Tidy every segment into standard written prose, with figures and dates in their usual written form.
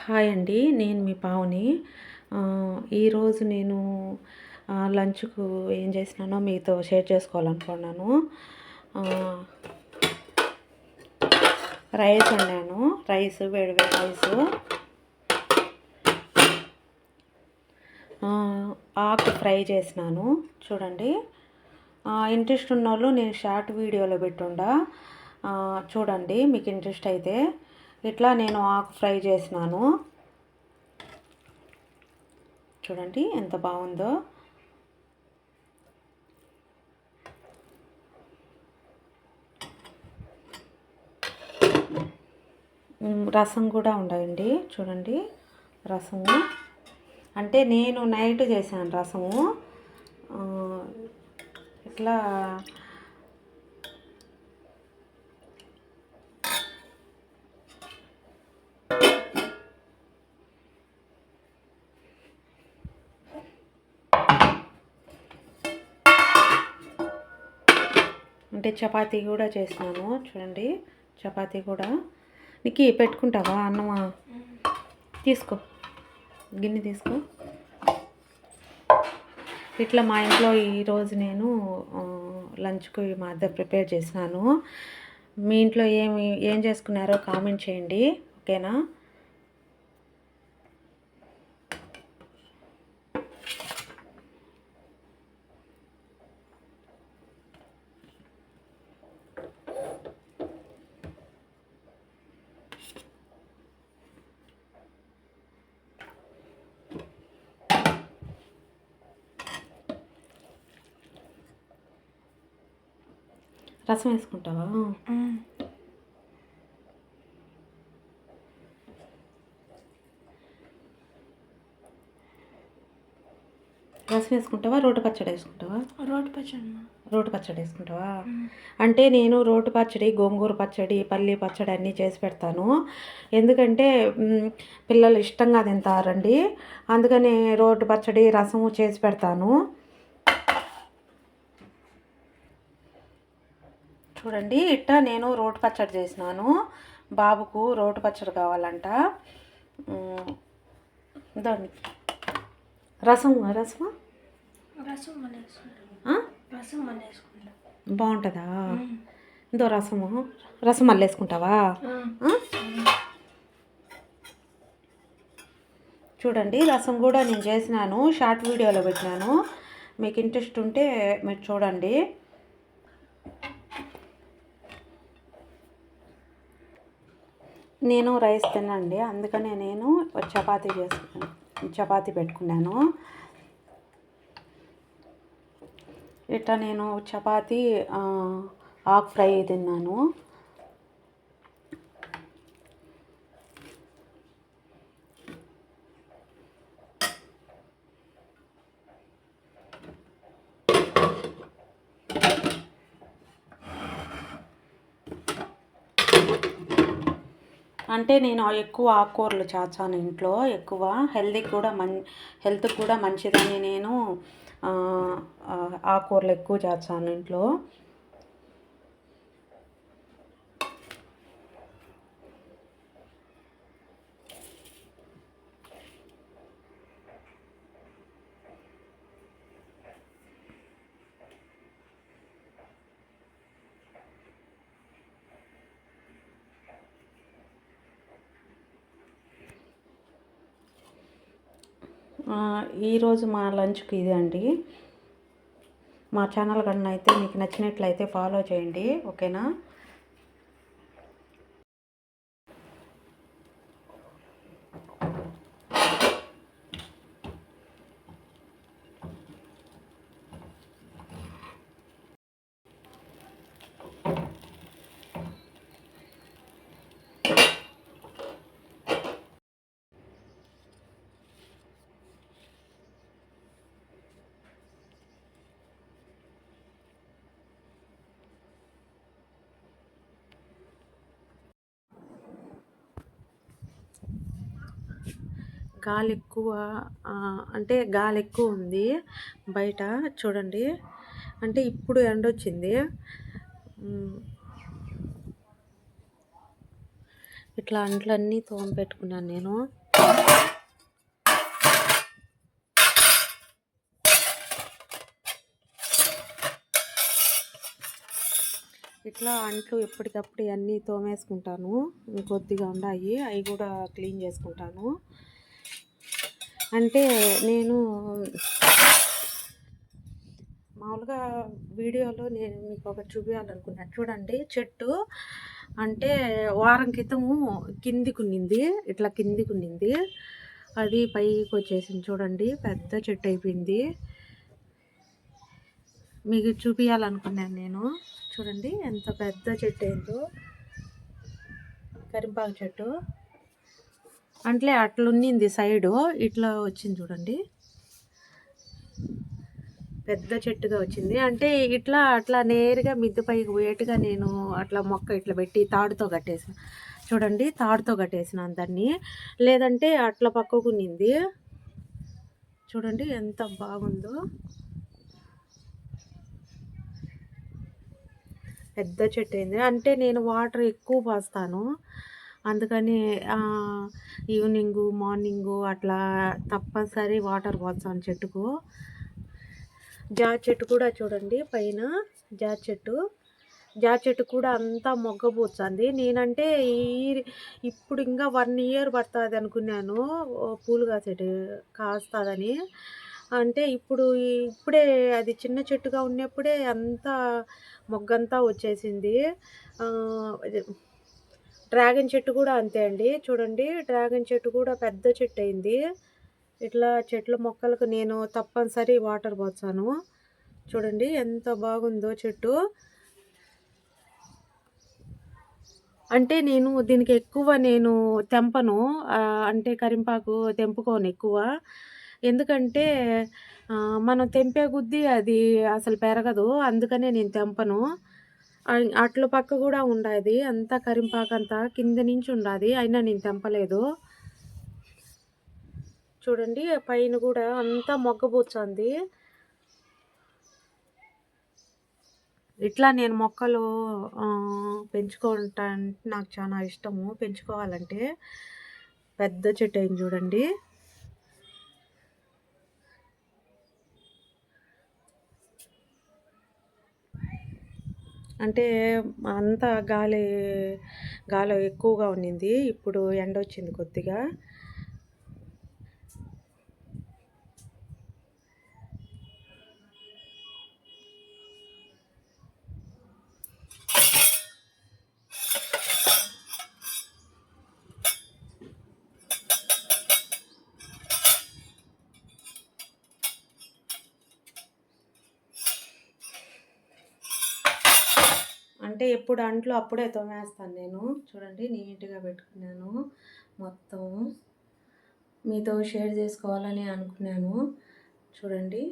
Hi అండి. నేను మీ పావని. ఈరోజు నేను లంచ్‌కు ఏం చేసినానో మీతో షేర్ చేసుకోవాలనుకున్నాను. రైస్ వండాను. వేడి వేడి రైసు. ఆకు ఫ్రై చేసినాను చూడండి. ఇంట్రెస్ట్ ఉన్నోళ్ళు నేను షార్ట్ వీడియోలో పెట్టుండా చూడండి, మీకు ఇంట్రెస్ట్ అయితే. ఇట్లా నేను ఆకు ఫ్రై చేసినాను చూడండి ఎంత బాగుందో. రసం కూడా ఉండండి చూడండి. రసము అంటే నేను నైట్ చేశాను రసము. ఇట్లా అంటే చపాతీ కూడా చేసినాను చూడండి. చపాతీ కూడా నీకు పెట్టుకుంటావా అన్నమా? తీసుకో, గిన్నె తీసుకో. ఇట్లా మా ఇంట్లో ఈరోజు నేను లంచ్కు మా మధ్య ప్రిపేర్ చేసినాను. మీ ఇంట్లో ఏం చేసుకున్నారో కామెంట్ చేయండి, ఓకేనా? రసం వేసుకుంటావా? రసం వేసుకుంటావా? రోటి పచ్చడి వేసుకుంటావా? రోటి పచ్చడి వేసుకుంటావా? అంటే నేను రోటి పచ్చడి, గోంగూర పచ్చడి, పల్లి పచ్చడి అన్నీ చేసి పెడతాను. ఎందుకంటే పిల్లలు ఇష్టంగా తింటారండి. అందుకని రోటి పచ్చడి, రసము చేసి పెడతాను. చూడండి, ఇట్టా నేను రోటి పచ్చడి చేసినాను. బాబుకు రోటి పచ్చడి కావాలంట. దాన్ని రసమా బాగుంటుందా? ఇందో రసం మళ్ళీ వేసుకుంటావా? చూడండి, రసం కూడా నేను చేసినాను, షార్ట్ వీడియోలో పెట్టినాను. మీకు ఇంట్రెస్ట్ ఉంటే మీరు చూడండి. నేను రైస్ తినండి, అందుకనే నేను చపాతీ పెట్టుకున్నాను. ఇట్లా నేను చపాతీ ఆకు ఫ్రై తిన్నాను. అంటే నేను ఎక్కువ ఆకుకూరలు చేస్తాను ఇంట్లో. ఎక్కువ హెల్త్కి కూడా మంచిదని నేను ఆకుకూరలు ఎక్కువ చేస్తాను ఇంట్లో. ఈరోజు మా లంచ్కి ఇదే అండి. మా ఛానల్ కన్నా అయితే మీకు నచ్చినట్లయితే ఫాలో చేయండి, ఓకేనా? గాలి ఎక్కువ ఉంది బయట చూడండి. అంటే ఇప్పుడు ఎండ వచ్చింది. ఇట్లా అంట్లన్నీ తోమి పెట్టుకున్నాను నేను. ఇట్లా అంట్లు ఎప్పటికప్పుడు అన్నీ తోమేసుకుంటాను. కొద్దిగా ఉన్నాయి, అవి కూడా క్లీన్ చేసుకుంటాను. అంటే నేను మామూలుగా వీడియోలో నేను మీకు ఒకటి చూపించాలనుకున్నాను. చూడండి, చెట్టు అంటే వారం క్రితము కిందికున్నింది, ఇట్లా కిందికున్నింది, అది పైకి వచ్చేసింది. చూడండి, పెద్ద చెట్టు అయిపోయింది. మీకు చూపించాలనుకున్నాను నేను. చూడండి ఎంత పెద్ద చెట్టు అయిందో, కరింపాకు చెట్టు. అంటే అట్లున్నింది సైడు, ఇట్లా వచ్చింది చూడండి, పెద్ద చెట్టుగా వచ్చింది. అంటే ఇట్లా అట్లా నేరుగా మిద్దె పైకి పోయేట్టుగా నేను అట్లా మొక్క ఇట్లా పెట్టి తాడుతో కట్టేసిన. చూడండి, తాడుతో కట్టేసిన అందరినీ, లేదంటే అట్లా పక్కకునింది. చూడండి ఎంత బాగుందో, పెద్ద చెట్టు అయింది. అంటే నేను వాటర్ ఎక్కువ పోస్తాను, అందుకని ఈవినింగు మార్నింగు అట్లా తప్పనిసరి వాటర్ పోస్తాను చెట్టుకు. జామ చెట్టు కూడా చూడండి, పైన జామ చెట్టు కూడా అంతా మొగ్గ పూస్తుంది. నేనంటే ఇప్పుడు ఇంకా 1 ఇయర్ పడుతుంది అనుకున్నాను పూలు కాస్తుందని. అంటే ఇప్పుడే అది చిన్న చెట్టుగా ఉన్నప్పుడే అంతా మొగ్గంతా వచ్చేసింది. డ్రాగన్ చెట్టు కూడా అంతే అండి. చూడండి, డ్రాగన్ చెట్టు కూడా పెద్ద చెట్టు అయింది. ఇట్లా చెట్ల మొక్కలకు నేను తప్పనిసరి వాటర్ పోస్తాను. చూడండి ఎంత బాగుందో చెట్టు. అంటే నేను దీనికి ఎక్కువ తెంపను, అంటే కరింపాకు తెంపుకోను ఎక్కువ. ఎందుకంటే మనం తెంపే కొద్దీ అది అసలు పెరగదు, అందుకనే నేను తెంపను. అట్ల పక్క కూడా ఉండేది అంతా కరింపాకు, అంతా కింద నుంచి ఉండదు, అయినా నేను తెంపలేదు. చూడండి పైన కూడా అంతా మొగ్గబూస్తుంది. ఇట్లా నేను మొక్కలు పెంచుకుంటానంటే నాకు చాలా ఇష్టము. పెంచుకోవాలంటే పెద్ద చెట్టు అయింది చూడండి. అంటే అంతా గాలి ఎక్కువగా ఉన్నింది, ఇప్పుడు ఎండ వచ్చింది కొద్దిగా. అంటే ఎప్పుడు అంట్లో అప్పుడే తోమేస్తాను నేను. చూడండి నీట్గా పెట్టుకున్నాను మొత్తం, మీతో షేర్ చేసుకోవాలని అనుకున్నాను. చూడండి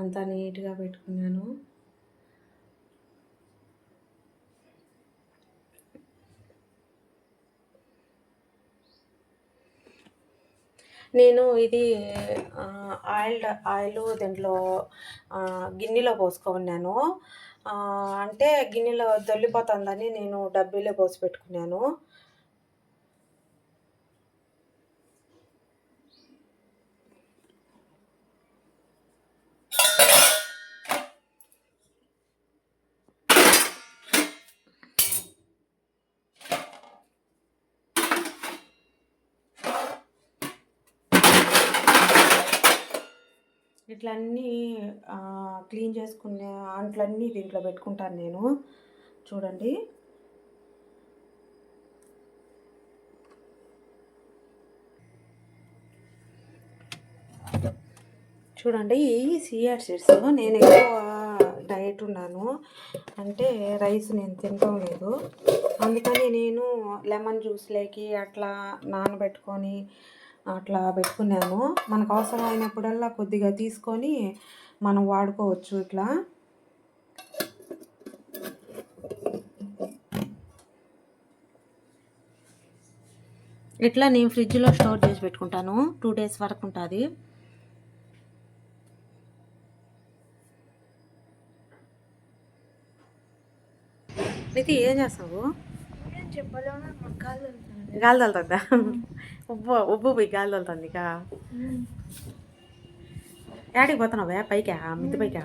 అంతా నీట్గా పెట్టుకున్నాను. నేను ఇది ఆయిల్ దీంట్లో గిన్నెలో పోసుకున్నాను. అంటే గిన్నెలో దొల్లిపోతుందని నేను డబ్బీలో పోసి పెట్టుకున్నాను. ఇట్లా అన్నీ క్లీన్ చేసుకునే అంట్లన్నీ దీంట్లో పెట్టుకుంటాను నేను. చూడండి చూడండి ఈ సిఆర్ సీడ్స్ నేను ఎక్కువ డైట్ ఉన్నాను, అంటే రైస్ నేను తినటం లేదు, అందుకని నేను లెమన్ జ్యూస్లోకి అట్లా నానబెట్టుకొని అట్లా పెట్టుకున్నాను. మనకు అవసరమైనప్పుడల్లా కొద్దిగా తీసుకొని మనం వాడుకోవచ్చు. ఇట్లా నేను ఫ్రిడ్జ్లో స్టోర్ చేసి పెట్టుకుంటాను, 2 days వరకు ఉంటుంది. ఇది ఏం చేస్తావు? చెప్పలేము, కాళ్ళు గాలి తగులుతుందా? ఉబ్బు పోయి గాలి తగులుతుంది ఇక. యాడికి పోతున్నావే? పైకా? మిద్ది పైకా?